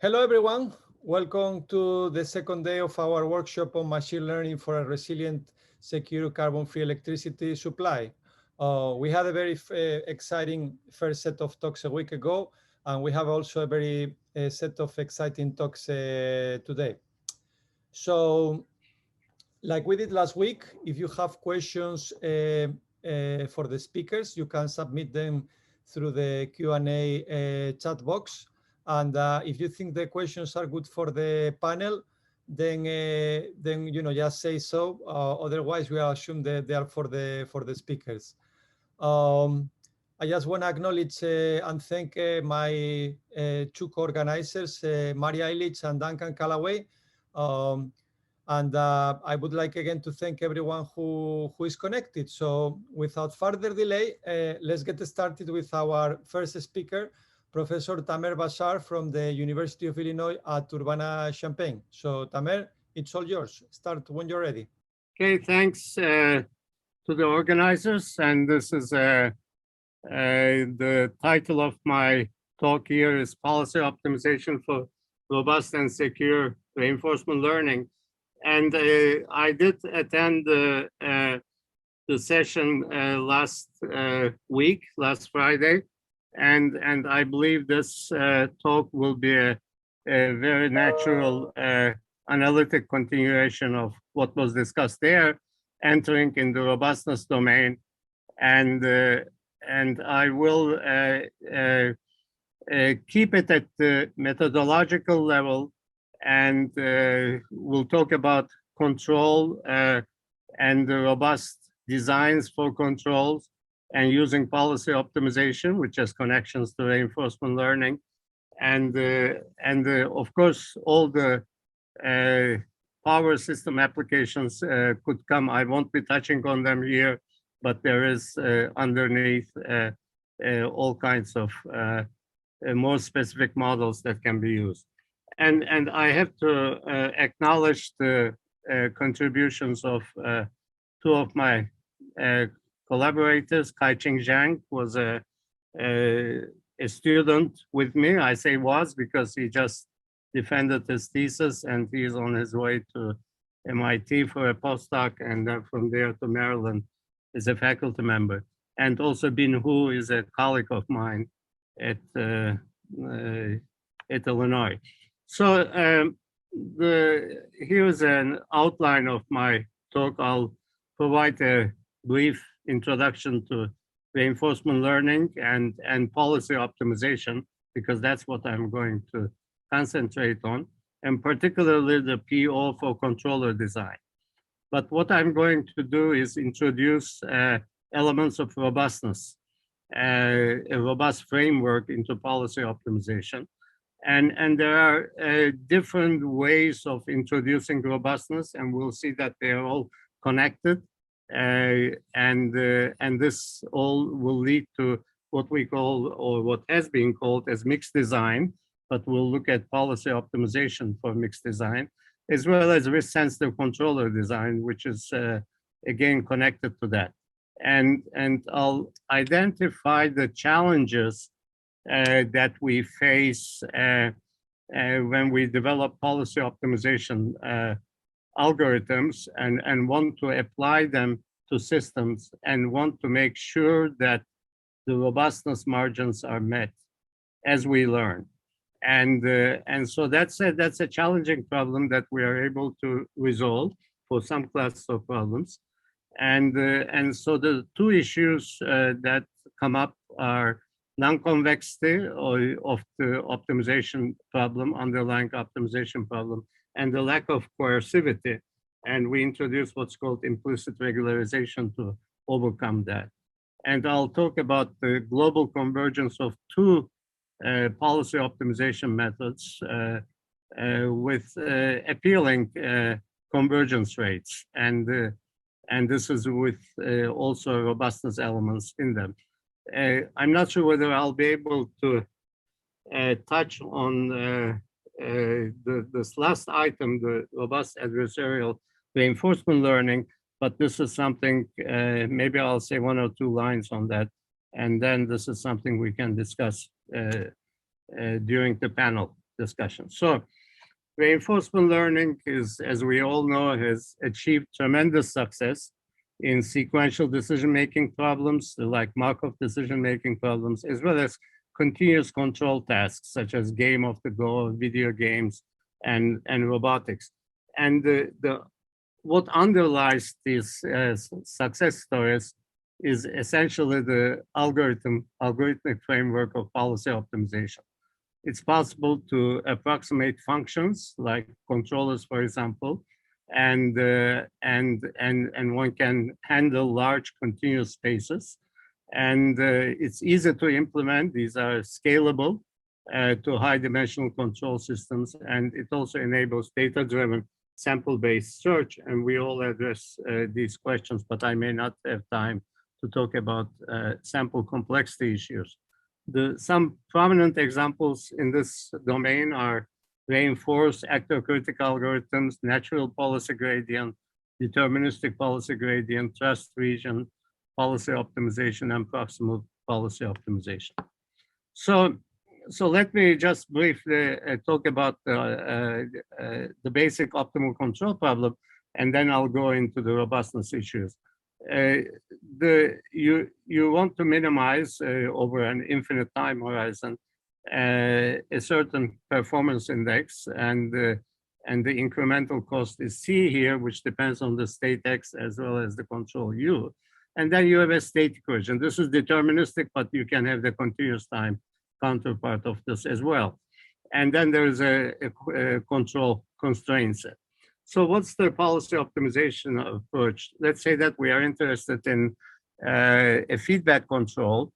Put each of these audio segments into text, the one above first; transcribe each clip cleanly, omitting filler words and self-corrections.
Hello, everyone. Welcome to the second day of our workshop on machine learning for a resilient, secure, carbon-free electricity supply. We had a very exciting first set of talks a week ago, and we have also a very set of exciting talks today. So, like we did last week, if you have questions for the speakers, you can submit them through the Q&A chat box. And if you think the questions are good for the panel, then just say so. Otherwise, we assume that they are for the speakers. I just want to acknowledge and thank my two co-organizers, Maria Illich and Duncan Callaway. And I would like again to thank everyone who is connected. So without further delay, let's get started with our first speaker, Professor Tamer Başar from the University of Illinois at Urbana-Champaign. So Tamer, it's all yours. Start when you're ready. Okay, thanks to the organizers. And this is the title of my talk here is Policy Optimization for Robust and Secure Reinforcement Learning. And I did attend the session last Friday. And I believe this talk will be a very natural analytic continuation of what was discussed there, entering in the robustness domain. And I will keep it at the methodological level, and we'll talk about control and the robust designs for controls, and using policy optimization, which has connections to reinforcement learning. And of course, all the power system applications could come. I won't be touching on them here, but there is underneath all kinds of more specific models that can be used. And I have to acknowledge the contributions of two of my collaborators. Kai-Ching Zhang was a student with me. I say was because he just defended his thesis, and he's on his way to MIT for a postdoc, and then from there to Maryland as a faculty member. And also Bin Hu is a colleague of mine at Illinois. So here's an outline of my talk. I'll provide a brief introduction to reinforcement learning and policy optimization, because that's what I'm going to concentrate on, and particularly the PO for controller design. But what I'm going to do is introduce elements of robustness, a robust framework into policy optimization. And there are different ways of introducing robustness, and we'll see that they are all connected. And this all will lead to what we call, or what has been called as mixed design, but we'll look at policy optimization for mixed design, as well as risk-sensitive controller design, which is again connected to that. And I'll identify the challenges that we face when we develop policy optimization algorithms and want to apply them to systems and want to make sure that the robustness margins are met as we learn. And so that's a challenging problem that we are able to resolve for some classes of problems. And so the two issues that come up are non-convexity of the optimization problem, underlying optimization problem, and the lack of coercivity. And we introduce what's called implicit regularization to overcome that. And I'll talk about the global convergence of two policy optimization methods with appealing convergence rates. And this is with also robustness elements in them. I'm not sure whether I'll be able to touch on this last item, the robust adversarial reinforcement learning, but this is something, maybe I'll say one or two lines on that, and then this is something we can discuss during the panel. discussion. So reinforcement learning is, as we all know, has achieved tremendous success in sequential decision-making problems like Markov decision-making problems, as well as continuous control tasks such as game of the go, video games, and robotics. And what underlies these success stories is essentially the algorithmic framework of policy optimization. It's possible to approximate functions like controllers, for example, and one can handle large continuous spaces. And it's easy to implement. These are scalable to high dimensional control systems. And it also enables data-driven sample-based search. And we all address these questions, but I may not have time to talk about sample complexity issues. Some prominent examples in this domain are reinforced actor-critic algorithms, natural policy gradient, deterministic policy gradient, trust region, policy optimization, and proximal policy optimization. So let me just briefly talk about the basic optimal control problem, and then I'll go into the robustness issues. You want to minimize over an infinite time horizon a certain performance index, and the incremental cost is C here, which depends on the state X as well as the control U. And then you have a state equation. This is deterministic, but you can have the continuous time counterpart of this as well. And then there is a control constraint set. So what's the policy optimization approach? Let's say that we are interested in a feedback control,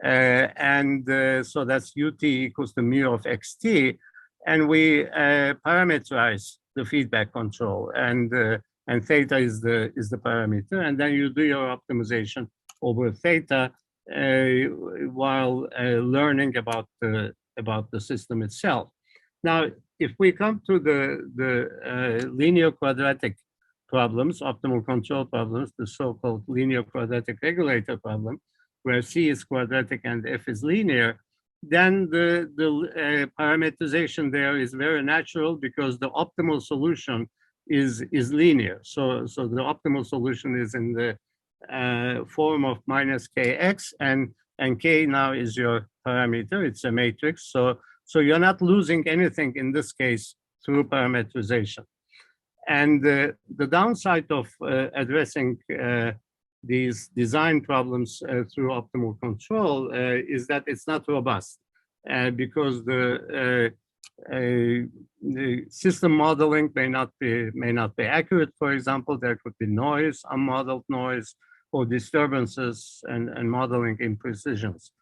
so that's ut equals to mu of xt, and we parameterize the feedback control, and theta is the parameter, and then you do your optimization over theta while learning about the system itself. Now, if we come to the linear quadratic problems, optimal control problems, the so-called linear quadratic regulator problem, where C is quadratic and F is linear, then the parameterization there is very natural because the optimal solution is linear. So the optimal solution is in the form of minus kx, and k now is your parameter. It's a matrix. So you're not losing anything in this case through parameterization. And the downside of addressing these design problems through optimal control is that it's not robust because the system modeling may not be accurate. For example, there could be noise, unmodeled noise, or disturbances and modeling imprecisions.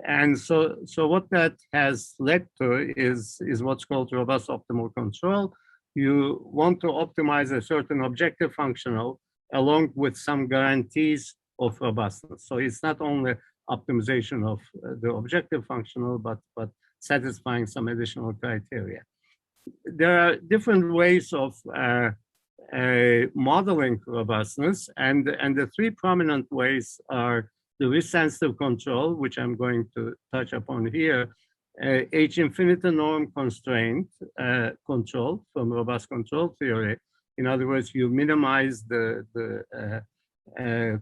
And so what that has led to is what's called robust optimal control. You want to optimize a certain objective functional along with some guarantees of robustness. So it's not only optimization of the objective functional, but satisfying some additional criteria. There are different ways of modeling robustness, and the three prominent ways are the risk-sensitive control, which I'm going to touch upon here, H infinity norm constraint control from robust control theory. In other words, you minimize the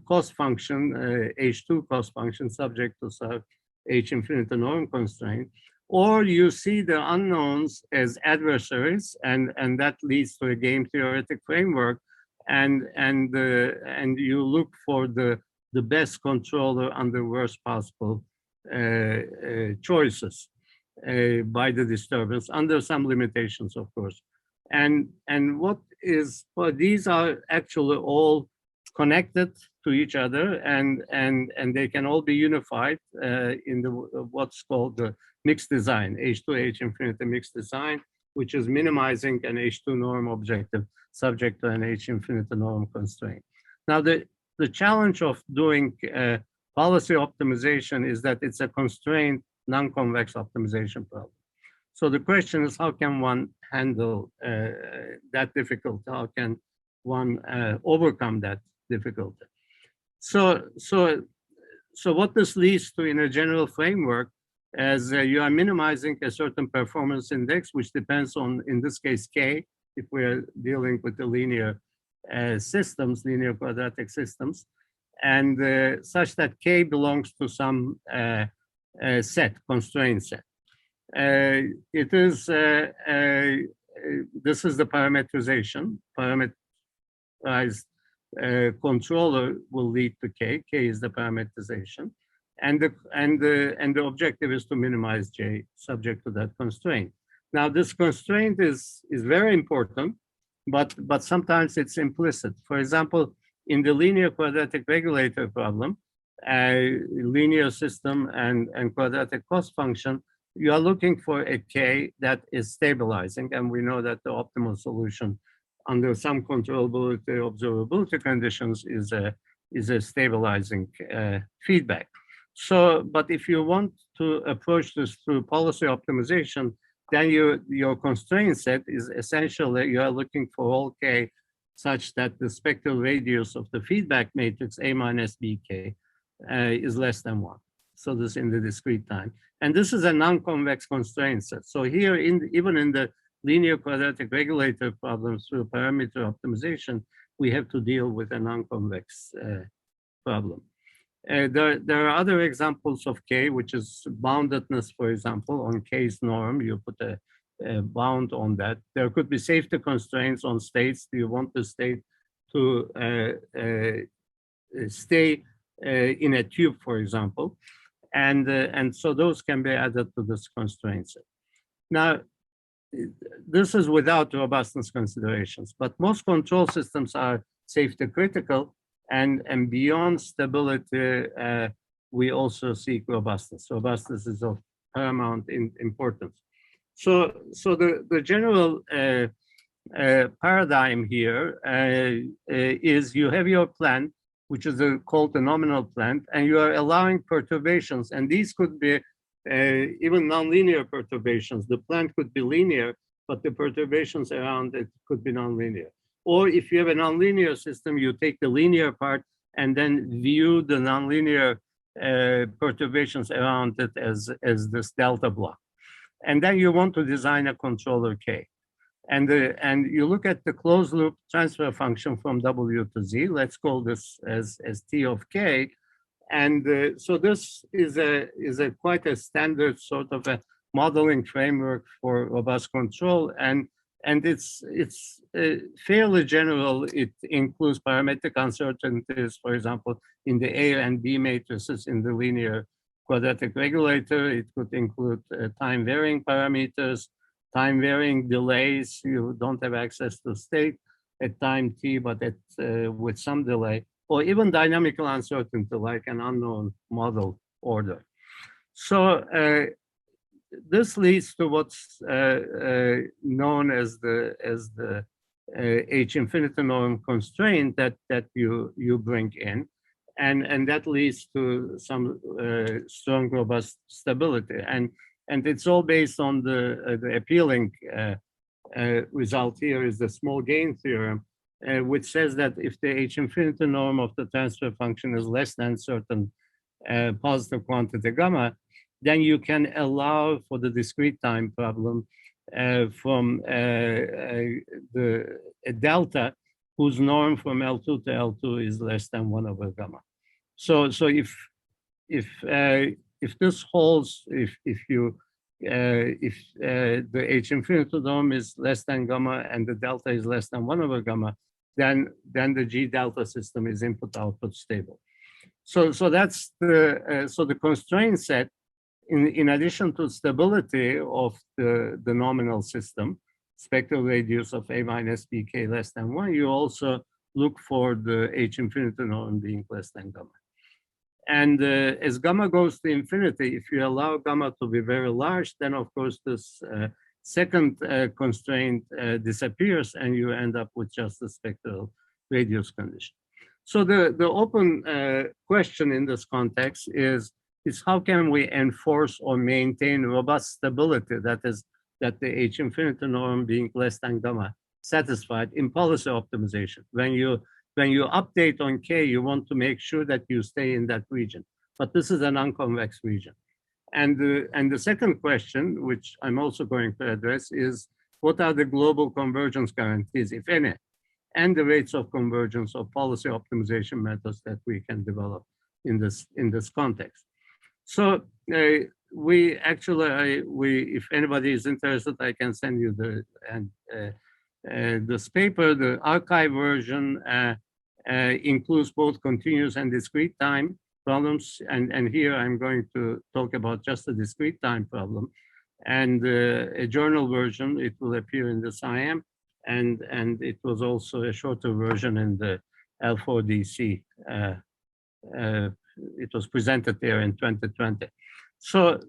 cost function, H2 cost function subject to some H infinity norm constraint, or you see the unknowns as adversaries, and that leads to a game theoretic framework, and you look for the best controller under worst possible choices by the disturbance under some limitations, of course. And these are actually all connected to each other, and they can all be unified in what's called the mixed design, H2 H infinity mixed design, which is minimizing an H2 norm objective subject to an H infinity norm constraint. Now, the challenge of doing policy optimization is that it's a constrained non-convex optimization problem. So the question is, how can one handle that difficulty? How can one overcome that difficulty? So what this leads to in a general framework as you are minimizing a certain performance index, which depends on, in this case, K, if we're dealing with the linear systems, linear quadratic systems, and such that K belongs to some set, constraint set. It is, this is the parameterization. Parameterized controller will lead to K. K is the parameterization. And the objective is to minimize J subject to that constraint. Now, this constraint is very important, but sometimes it's implicit. For example, in the linear quadratic regulator problem, linear system and quadratic cost function, you are looking for a K that is stabilizing, and we know that the optimal solution under some controllability, observability conditions is a stabilizing feedback. So, but if you want to approach this through policy optimization, then your constraint set is essentially you are looking for all K such that the spectral radius of the feedback matrix A minus BK is less than 1. So this in the discrete time. And this is a non-convex constraint set. So here, even in the linear quadratic regulator problems through parameter optimization, we have to deal with a non-convex problem. There are other examples of K, which is boundedness, for example, on K's norm. You put a bound on that. There could be safety constraints on states. Do you want the state to stay in a tube, for example? And so those can be added to this constraint set. Now, this is without robustness considerations, but most control systems are safety critical, and beyond stability, we also seek robustness. Robustness is of paramount importance. So the general paradigm here is you have your plan, which is called the nominal plan, and you are allowing perturbations, and these could be even nonlinear perturbations. The plan could be linear, but the perturbations around it could be nonlinear. Or if you have a nonlinear system, you take the linear part and then view the nonlinear perturbations around it as this delta block. And then you want to design a controller K. And you look at the closed loop transfer function from W to Z. Let's call this as T of K. And so this is a quite a standard sort of a modeling framework for robust control. And it's fairly general. It includes parametric uncertainties, for example, in the A and B matrices in the linear quadratic regulator. It could include time-varying parameters, time-varying delays. You don't have access to state at time t, but with some delay, or even dynamical uncertainty, like an unknown model order. So this leads to what's known as the H infinity norm constraint that you bring in, and that leads to some strong, robust stability, and it's all based on the appealing result here is the small gain theorem, which says that if the H infinity norm of the transfer function is less than certain positive quantity gamma, then you can allow for the discrete time problem from a delta whose norm from L2 to L2 is less than 1 over gamma. So if this holds, if the H infinity norm is less than gamma and the delta is less than 1 over gamma, then the G delta system is input-output stable. So that's the constraint set. In addition to stability of the nominal system, spectral radius of A minus BK less than 1, you also look for the H infinity norm being less than gamma. And as gamma goes to infinity, if you allow gamma to be very large, then of course this second constraint disappears and you end up with just the spectral radius condition. So the open question in this context is how can we enforce or maintain robust stability, that is, that the H infinity norm being less than gamma satisfied in policy optimization. When you update on K, you want to make sure that you stay in that region. But this is a non-convex region. And the second question, which I'm also going to address, is what are the global convergence guarantees, if any, and the rates of convergence of policy optimization methods that we can develop in this context. So we actually, if anybody is interested, I can send you this paper. The archive version includes both continuous and discrete time problems, and here I'm going to talk about just the discrete time problem. And a journal version, it will appear in the SIAM, and it was also a shorter version in the L4DC. It was presented there in 2020. So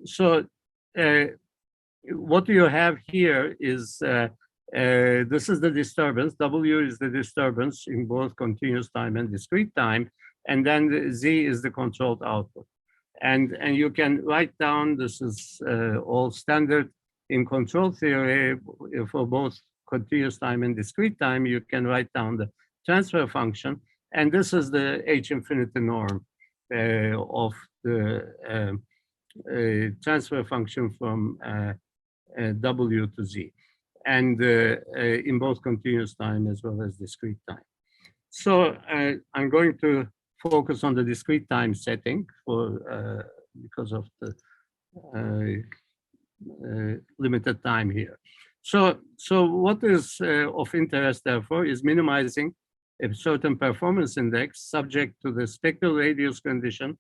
what you have here is, this is the disturbance. W is the disturbance in both continuous time and discrete time. And then the Z is the controlled output. And you can write down, this is all standard in control theory for both continuous time and discrete time. You can write down the transfer function. And this is the H infinity norm of the transfer function from W to Z, and in both continuous time as well as discrete time. So I'm going to focus on the discrete time setting for because of the limited time here. So what is of interest, therefore, is minimizing a certain performance index subject to the spectral radius condition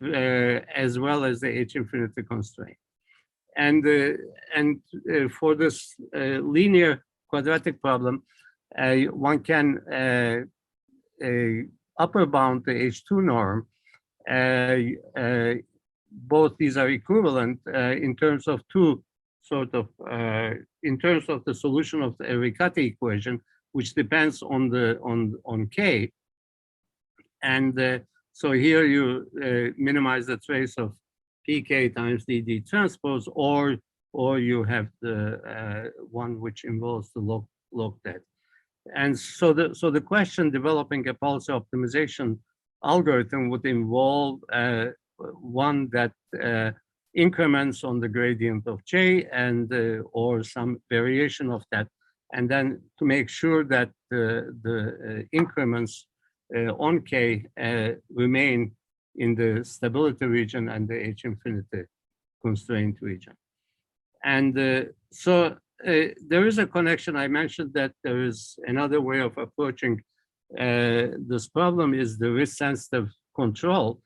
as well as the H infinity constraint. And for this linear quadratic problem, one can upper bound the H2 norm. Both these are equivalent in terms of two sort of, in terms of the solution of the Riccati equation, which depends on K. And so here you minimize the trace of PK times DD transpose, or you have the one which involves the log that. And so the question developing a policy optimization algorithm would involve one that increments on the gradient of J and or some variation of that, and then to make sure that the increments on K remain in the stability region and the H infinity constraint region. And so there is a connection. I mentioned that there is another way of approaching this problem is the risk-sensitive control.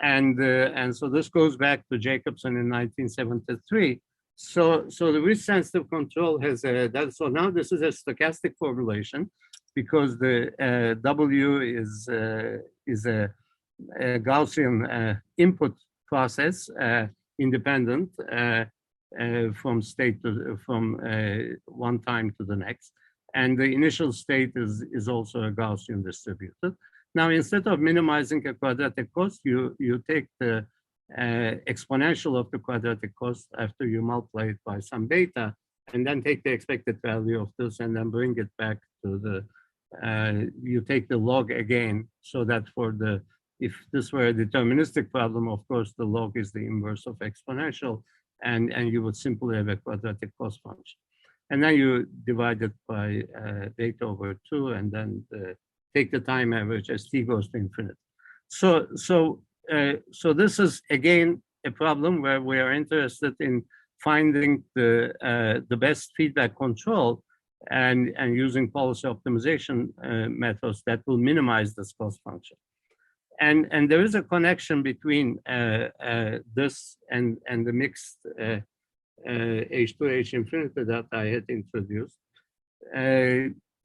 And so this goes back to Jacobson in 1973. So the risk-sensitive control has so now this is a stochastic formulation because the W is a Gaussian input process, independent from state to one time to the next, and the initial state is also a Gaussian distributed. Now, instead of minimizing a quadratic cost, you take the exponential of the quadratic cost after you multiply it by some beta, and then take the expected value of this and then bring it back to the, you take the log again, so that for the, if this were a deterministic problem, of course, the log is the inverse of exponential, and you would simply have a quadratic cost function. And then you divide it by beta over 2, and then take the time average as t goes to infinity. So this is, again, a problem where we are interested in finding the best feedback control and using policy optimization methods that will minimize this cost function. And there is a connection between this and the mixed H2H infinity that I had introduced.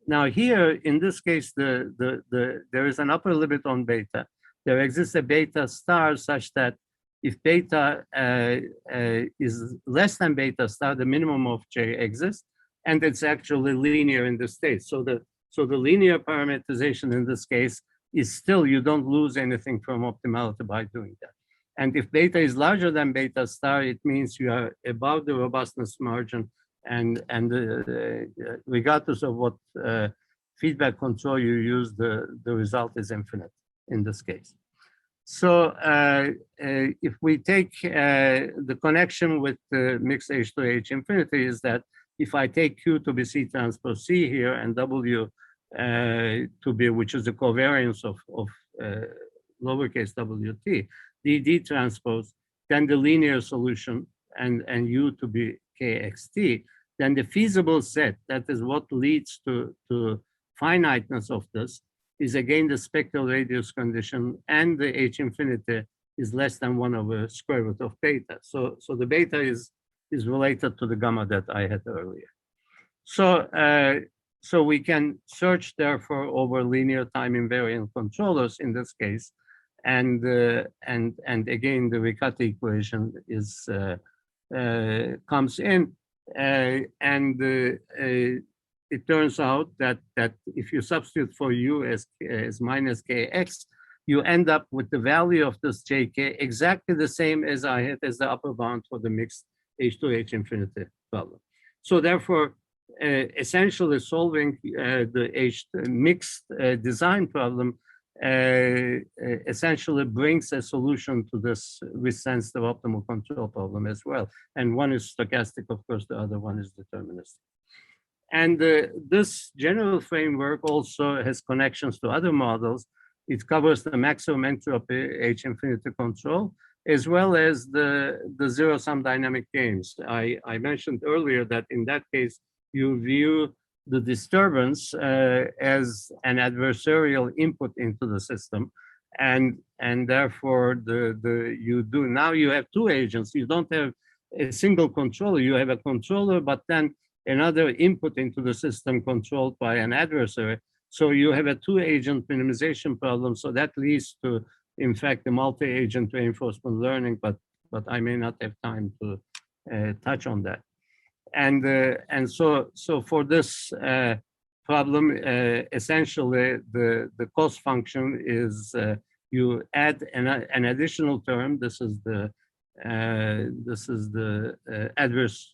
Now here, in this case, there is an upper limit on beta. There exists a beta star such that if beta is less than beta star, the minimum of J exists, and it's actually linear in the state. So the linear parameterization in this case is still, you don't lose anything from optimality by doing that. And if beta is larger than beta star, it means you are above the robustness margin, and regardless of what feedback control you use, the result is infinite in this case. So if we take the connection with the mixed H to H infinity is that if I take Q to be C transpose C here and W to be, which is the covariance of lowercase wt, d transpose, then the linear solution and U to be kxt, then the feasible set, that is what leads to finiteness of this, is again the spectral radius condition, and the H infinity is less than 1 over square root of beta. So the beta is related to the gamma that I had earlier. So we can search therefore over linear time invariant controllers in this case, and again the Riccati equation is comes in, and it turns out that if you substitute for U as minus kx, you end up with the value of this jk exactly the same as I had as the upper bound for the mixed H to H infinity problem. So therefore, essentially solving the mixed design problem essentially brings a solution to this with sensitive optimal control problem as well. And one is stochastic, of course, the other one is deterministic. And this general framework also has connections to other models. It covers the maximum entropy H infinity control, as well as the zero-sum dynamic games. I mentioned earlier that in that case, you view the disturbance as an adversarial input into the system. And therefore, now you have two agents. You don't have a single controller. You have a controller, but then another input into the system controlled by an adversary. So you have a two-agent minimization problem. So that leads to, in fact, the multi-agent reinforcement learning, but I may not have time to touch on that. And so for this problem, essentially the cost function is you add an additional term. This is the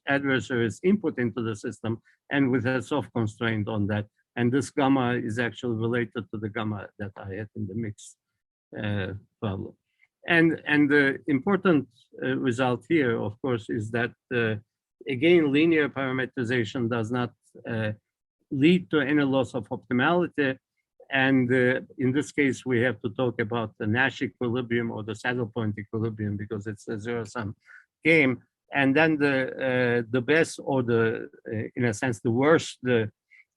adversary's input into the system, and with a soft constraint on that. And this gamma is actually related to the gamma that I had in the mixed problem. And the important result here, of course, is that again, linear parametrization does not lead to any loss of optimality. And in this case, we have to talk about the Nash equilibrium or the saddle point equilibrium because it's a zero-sum game. And then the best, or in a sense, the worst the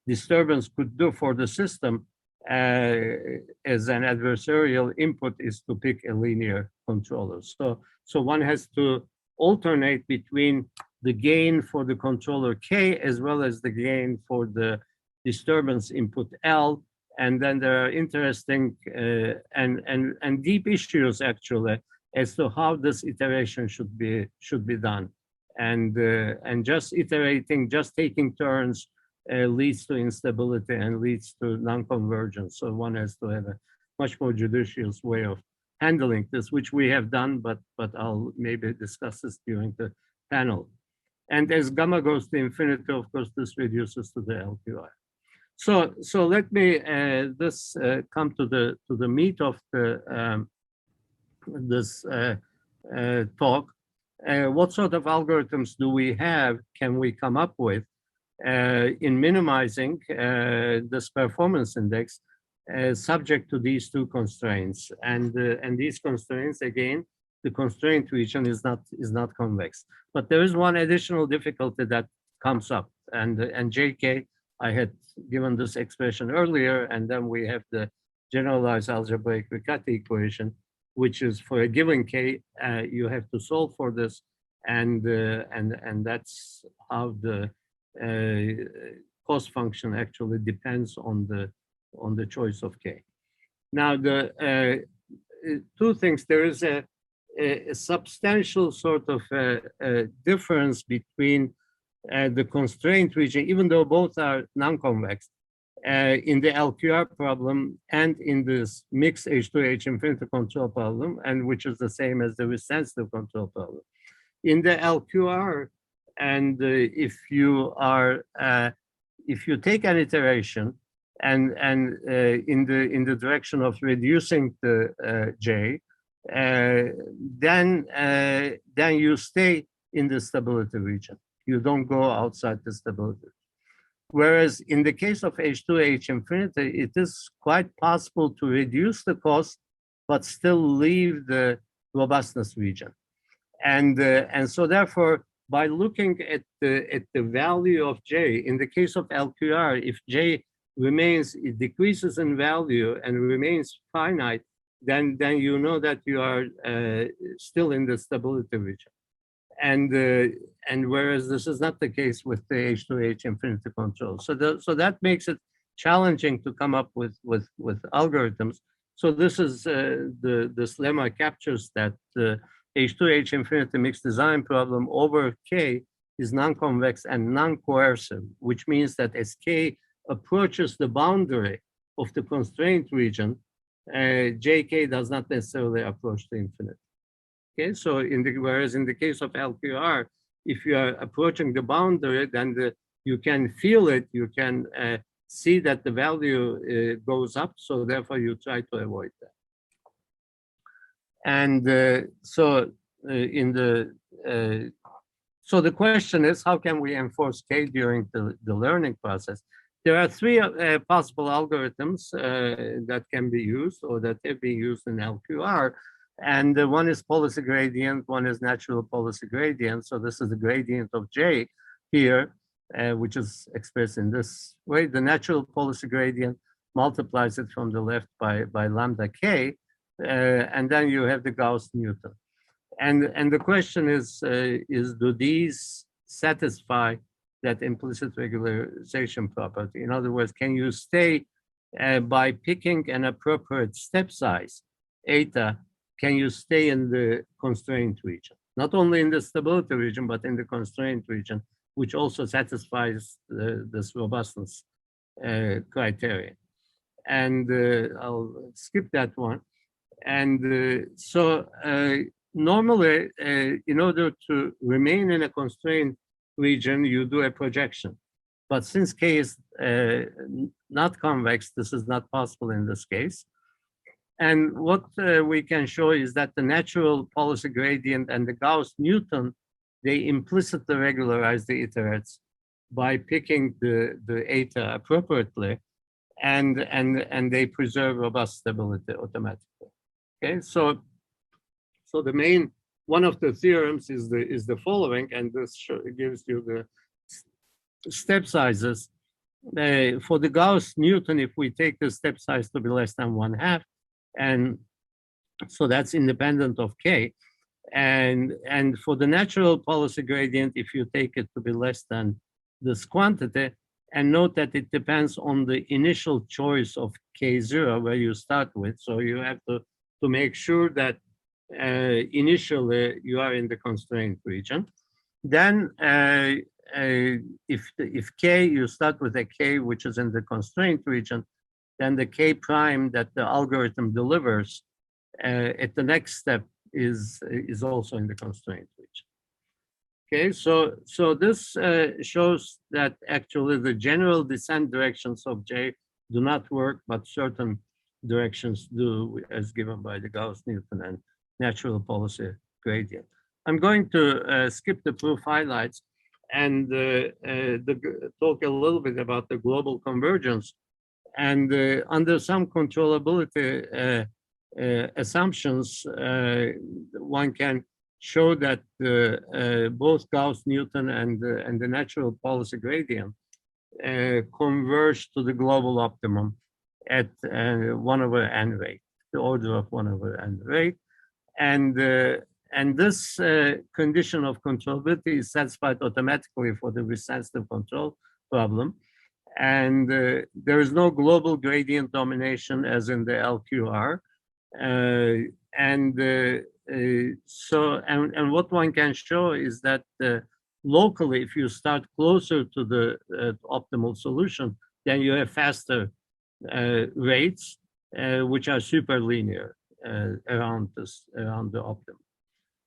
disturbance could do for the system as an adversarial input is to pick a linear controller. So one has to alternate between the gain for the controller K as well as the gain for the disturbance input L. And then there are interesting and deep issues actually as to how this iteration should be done. And just iterating, just taking turns leads to instability and leads to non-convergence. So one has to have a much more judicious way of handling this, which we have done, but I'll maybe discuss this during the panel. And as gamma goes to infinity, of course, this reduces to the LQI. So let me come to the meat of this talk. What sort of algorithms do we have? Can we come up with in minimizing this performance index subject to these two constraints? And these constraints, again, the constraint region is not convex. But there is one additional difficulty that comes up, and JK, I had given this expression earlier, and then we have the generalized algebraic Riccati equation, which is for a given K, you have to solve for this, and that's how the cost function actually depends on the choice of K. Now, the two things, there is a substantial sort of difference between the constraint region, even though both are non-convex, in the LQR problem and in this mixed H2H infinity control problem, and which is the same as the with sensitive control problem. In the LQR, and if you take an iteration and in the direction of reducing the J, then you stay in the stability region. You don't go outside the stability. Whereas in the case of H2H infinity, it is quite possible to reduce the cost, but still leave the robustness region. And so therefore, by looking at the value of J, in the case of LQR, if J remains, it decreases in value and remains finite, then you know that you are still in the stability region. And whereas this is not the case with the H2H infinity control. So that makes it challenging to come up with algorithms. So this is this lemma captures that the H2H infinity mixed design problem over K is non-convex and non-coercive, which means that as K approaches the boundary of the constraint region, JK does not necessarily approach the infinite. Okay, so whereas in the case of LQR, if you are approaching the boundary, then you can feel it, you can see that the value goes up, so therefore you try to avoid that. And so the question is, how can we enforce K during the learning process? There are three possible algorithms that can be used or that have been used in LQR. And one is policy gradient, one is natural policy gradient. So this is the gradient of J here, which is expressed in this way. The natural policy gradient multiplies it from the left by lambda K, and then you have the Gauss-Newton. And the question is do these satisfy that implicit regularization property? In other words, can you stay by picking an appropriate step size, eta, can you stay in the constraint region? Not only in the stability region, but in the constraint region, which also satisfies this robustness criteria. And I'll skip that one. And so normally, in order to remain in a constraint region, you do a projection. But since K is not convex, this is not possible in this case. And what we can show is that the natural policy gradient and the Gauss-Newton, they implicitly regularize the iterates by picking the eta appropriately, and they preserve robust stability automatically. Okay, so the main one of the theorems is the following, and this gives you the step sizes. For the Gauss-Newton, if we take the step size to be less than 1/2, and so that's independent of K. And for the natural policy gradient, if you take it to be less than this quantity, and note that it depends on the initial choice of K0 where you start with. So you have to make sure that initially you are in the constraint region. Then if K, you start with a K which is in the constraint region, then the K prime that the algorithm delivers at the next step is also in the constraint region. Okay, so this shows that actually the general descent directions of J do not work, but certain directions do, as given by the Gauss-Newton and natural policy gradient. I'm going to skip the proof highlights and talk a little bit about the global convergence. And under some controllability assumptions, one can show that both Gauss-Newton and the natural policy gradient converge to the global optimum at 1/n rate, the order of 1/n rate. And this condition of controllability is satisfied automatically for the resensitive control problem. And there is no global gradient domination as in the LQR. And what one can show is that locally, if you start closer to the optimal solution, then you have faster rates, which are super linear around the optimum.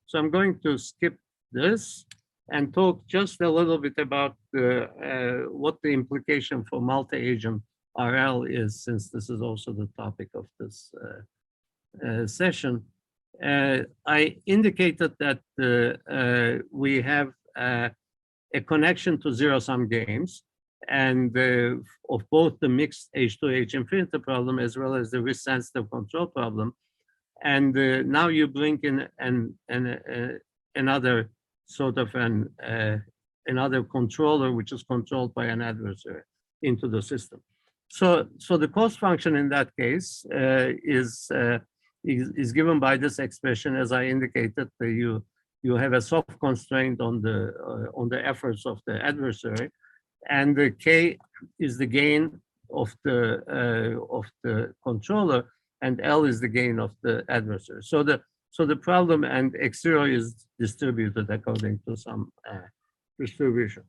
So I'm going to skip this and talk just a little bit about what the implication for multi-agent RL is, since this is also the topic of this session. I indicated that we have a connection to zero-sum games, and of both the mixed H2H infinity problem as well as the risk-sensitive control problem. And now you bring in another sort of another controller, which is controlled by an adversary, into the system. So the cost function in that case is given by this expression, as I indicated. You have a soft constraint on the efforts of the adversary, and the K is the gain of the controller, and L is the gain of the adversary. So the problem and X0 is distributed according to some distribution.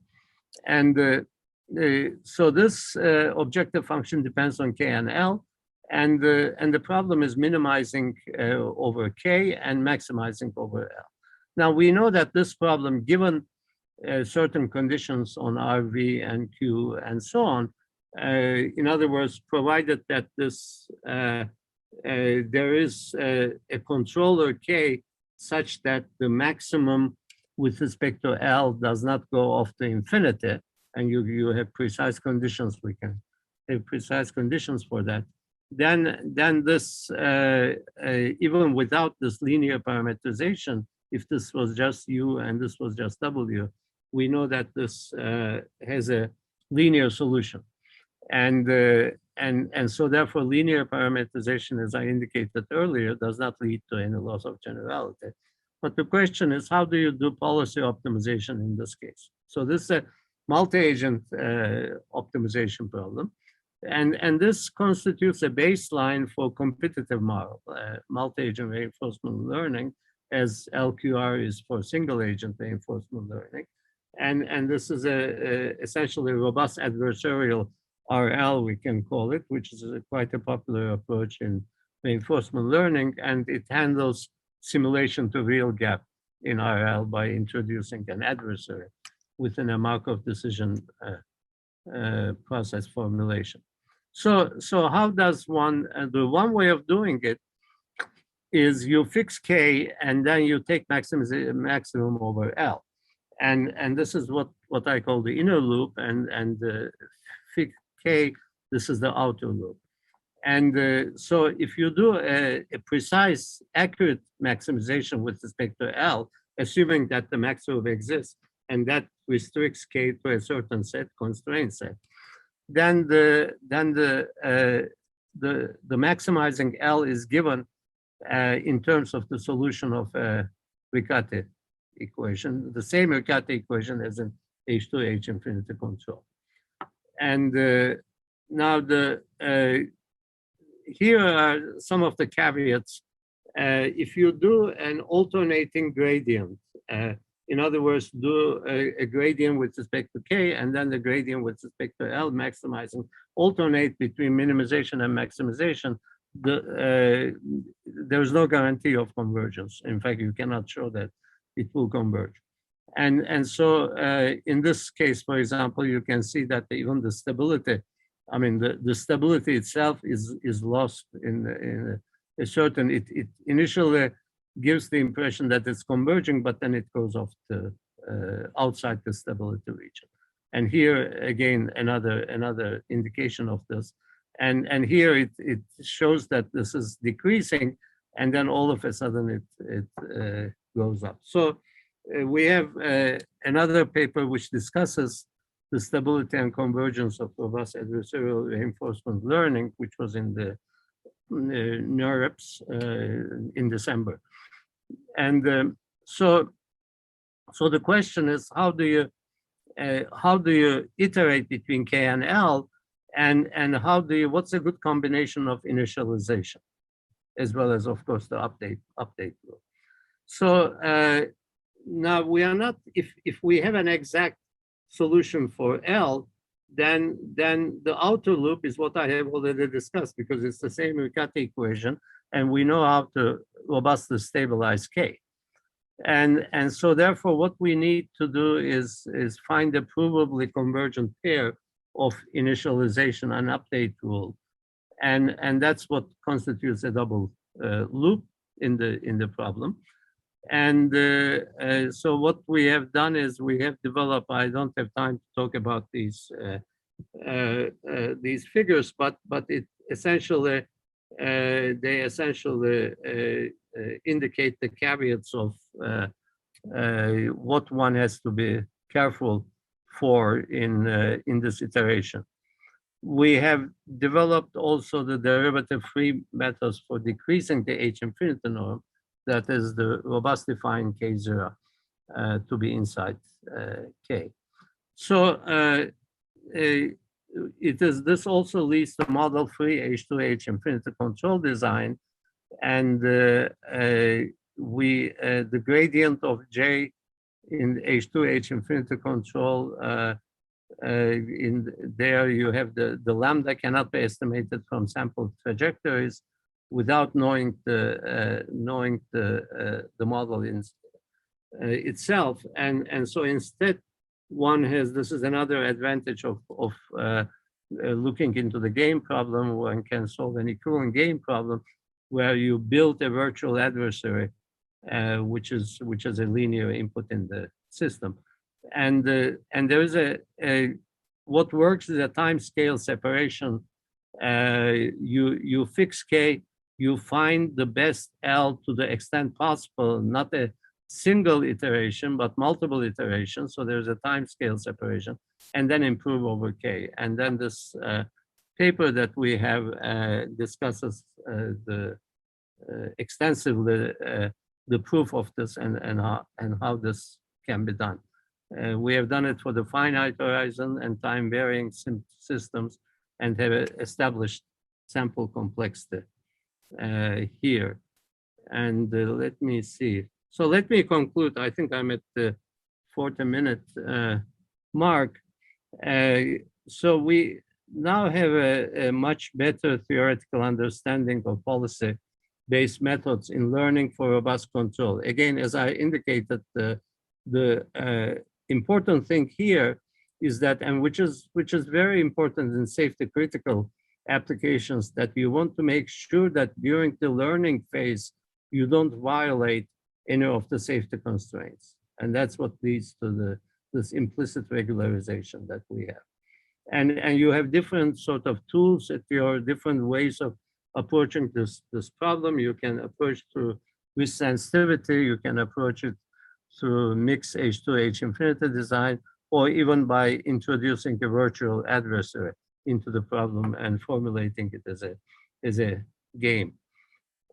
And so this objective function depends on K and L, and the problem is minimizing over K and maximizing over L. Now we know that this problem, given certain conditions on R, V, and Q, and so on, in other words, provided that this there is a controller K such that the maximum with respect to L does not go off to infinity, and you have precise conditions, we can have precise conditions for that, then this, even without this linear parameterization, if this was just U and this was just W, we know that this has a linear solution. And so therefore linear parameterization, as I indicated earlier, does not lead to any loss of generality. But the question is, how do you do policy optimization in this case? So this is a multi-agent optimization problem. And this constitutes a baseline for competitive model, multi-agent reinforcement learning, as LQR is for single-agent reinforcement learning. And this is essentially a robust adversarial RL, we can call it, which is quite a popular approach in reinforcement learning, and it handles simulation to real gap in RL by introducing an adversary within a Markov decision process formulation. So how does one do? One way of doing it is you fix K and then you take maximum over L. And this is what I call the inner loop, and fix K, this is the outer loop. And so if you do a precise, accurate maximization with respect to L, assuming that the maximum exists, and that restricts K to a certain set, constraint set, then the maximizing L is given in terms of the solution of a Riccati equation, the same Riccati equation as an H2H infinity control. And now here are some of the caveats. If you do an alternating gradient, in other words, do a gradient with respect to K and then the gradient with respect to L, maximizing, alternate between minimization and maximization, there's no guarantee of convergence. In fact, you cannot show that it will converge. And so in this case, for example, you can see that even the stability, I mean, the stability itself is lost in a certain, it initially gives the impression that it's converging, but then it goes off to outside the stability region. And here, again, another indication of this. And here it shows that this is decreasing, and then all of a sudden it goes up. So we have another paper which discusses the stability and convergence of robust adversarial reinforcement learning, which was in the NeurIPS in December. And so the question is, how do you iterate between K and L, and what's a good combination of initialization, as well as, of course, the update loop. So now we are not, if we have an exact solution for L, then the outer loop is what I have already discussed, because it's the same Riccati equation, and we know how to robustly stabilize K. And so therefore what we need to do is find a provably convergent pair of initialization and update rule. And that's what constitutes a double loop. in the problem. And so what we have done is we have developed, I don't have time to talk about these figures, but it essentially, they essentially indicate the caveats of what one has to be careful for in this iteration. We have developed also the derivative-free methods for decreasing the H infinity norm, that is the robust defined K0 to be inside K. So this also leads to model-free H2H infinity control design, and the gradient of J in H2H infinity control, in there you have the lambda cannot be estimated from sample trajectories without knowing the model itself, and so instead one has, this is another advantage of looking into the game problem. One can solve an equivalent game problem where you build a virtual adversary, which is a linear input in the system, and there is what works is a time scale separation. You fix K, you find the best L to the extent possible, not a single iteration, but multiple iterations. So there's a time scale separation, and then improve over K. And then this paper that we have discusses extensively the proof of this and how this can be done. We have done it for the finite horizon and time varying systems, and have established sample complexity here. And let me see. So let me conclude. I think I'm at the 40-minute mark. So we now have a much better theoretical understanding of policy-based methods in learning for robust control. Again, as I indicated, the important thing here is that, and which is very important in safety critical applications, that you want to make sure that during the learning phase, you don't violate any of the safety constraints. And that's what leads to this implicit regularization that we have. And you have different sort of tools at your different ways of approaching this problem. You can approach through risk sensitivity, you can approach it through mixed H2H infinity design, or even by introducing a virtual adversary into the problem and formulating it as a game.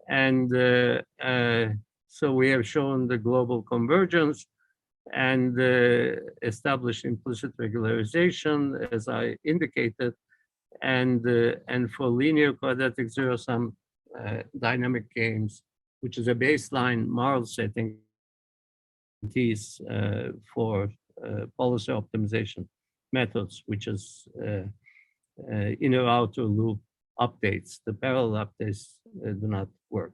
And so we have shown the global convergence and established implicit regularization, as I indicated, and for linear quadratic zero-sum dynamic games, which is a baseline model setting for policy optimization methods, which is inner outer loop updates. The parallel updates do not work.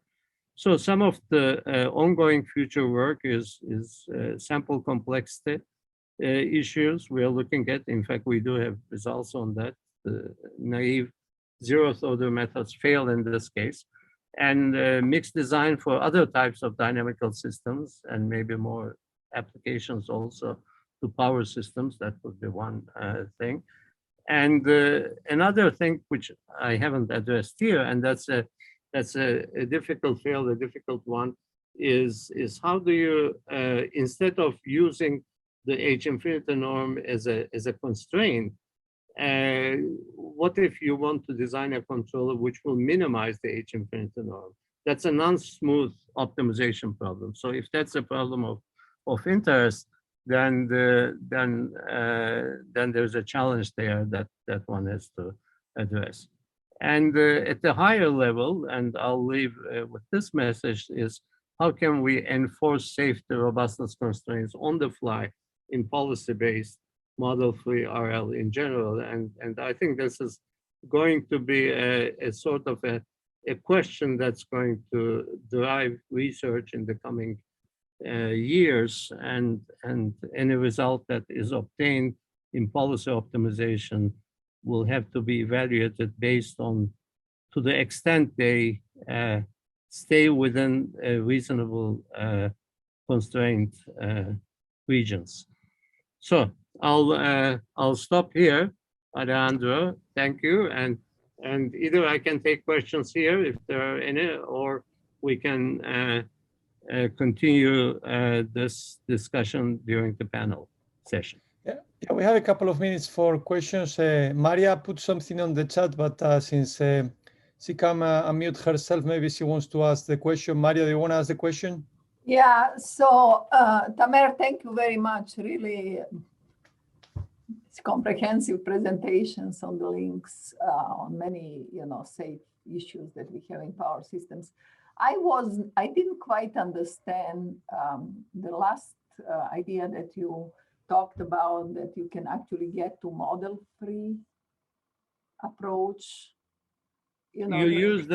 So some of the ongoing future work is sample complexity issues we are looking at. In fact, we do have results on that. The naive zeroth order methods fail in this case. And mixed design for other types of dynamical systems, and maybe more applications also to power systems. That would be one thing. And another thing which I haven't addressed here, and that's a difficult field, a difficult one, is how do you, instead of using the H infinity norm as a constraint, what if you want to design a controller which will minimize the H infinity norm? That's a non-smooth optimization problem. So if that's a problem of interest, then there's a challenge there that one has to address. And at the higher level, and I'll leave with this message, is how can we enforce safety robustness constraints on the fly in policy-based model-free RL in general? And I think this is going to be a sort of a question that's going to drive research in the coming years, and any result that is obtained in policy optimization will have to be evaluated based on, to the extent they stay within reasonable constraint regions. So I'll stop here, Alejandro. Thank you, and either I can take questions here if there are any, or we can continue this discussion during the panel session. Yeah, we have a couple of minutes for questions. Maria put something on the chat, but since she can't unmute herself, maybe she wants to ask the question. Maria, do you want to ask the question? Yeah, so Tamer, thank you very much. Really comprehensive presentations on the links on many, safe issues that we have in power systems. I didn't quite understand the last idea that you talked about, that you can actually get to model-free approach. You use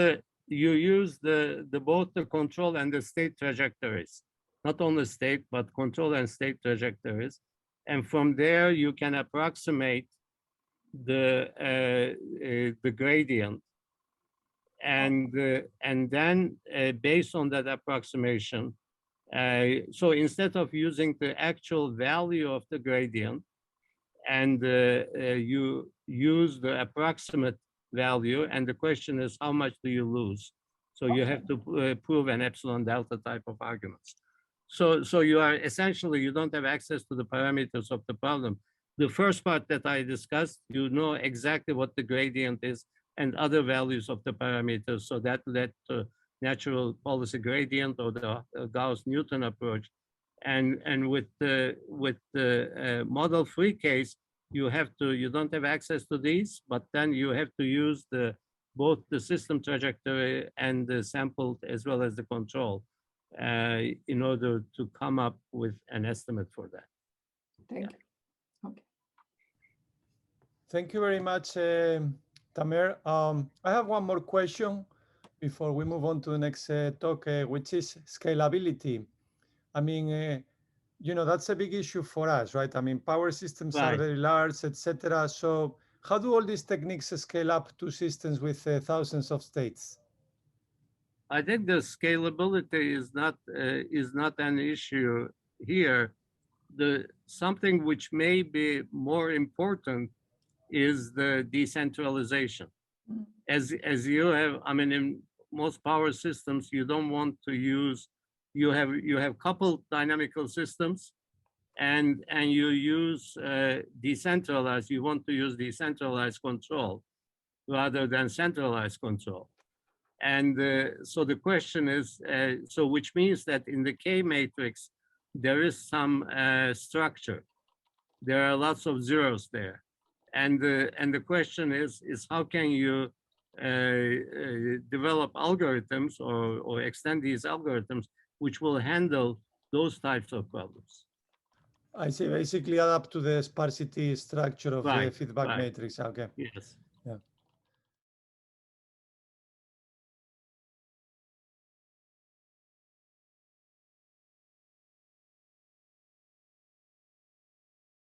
the both the control and the state trajectories, not only state, but control and state trajectories. And from there, you can approximate the gradient. And then based on that approximation, so instead of using the actual value of the gradient, and you use the approximate value, and the question is, how much do you lose? So you have to prove an epsilon delta type of arguments. So you are essentially, you don't have access to the parameters of the problem. The first part that I discussed, you know exactly what the gradient is and other values of the parameters. So that led to natural policy gradient or the Gauss-Newton approach. And with the model-free case, you don't have access to these, but then you have to use both the system trajectory and the sample as well as the control in order to come up with an estimate for that. Thank you. Okay. Thank you very much, Tamer. I have one more question before we move on to the next talk, which is scalability. I mean, that's a big issue for us, right? I mean, power systems are very large, etc. So how do all these techniques scale up to systems with thousands of states? I think the scalability is not an issue here. Something which may be more important is the decentralization. As you have, I mean, in most power systems, you don't want to use, you have coupled dynamical systems, and you use decentralized. You want to use decentralized control rather than centralized control. And so the question is, so which means that in the K matrix, there is some structure. There are lots of zeros there. And the question is how can you develop algorithms or extend these algorithms which will handle those types of problems? I see, basically adapt to the sparsity structure of the feedback matrix. Okay. Yes.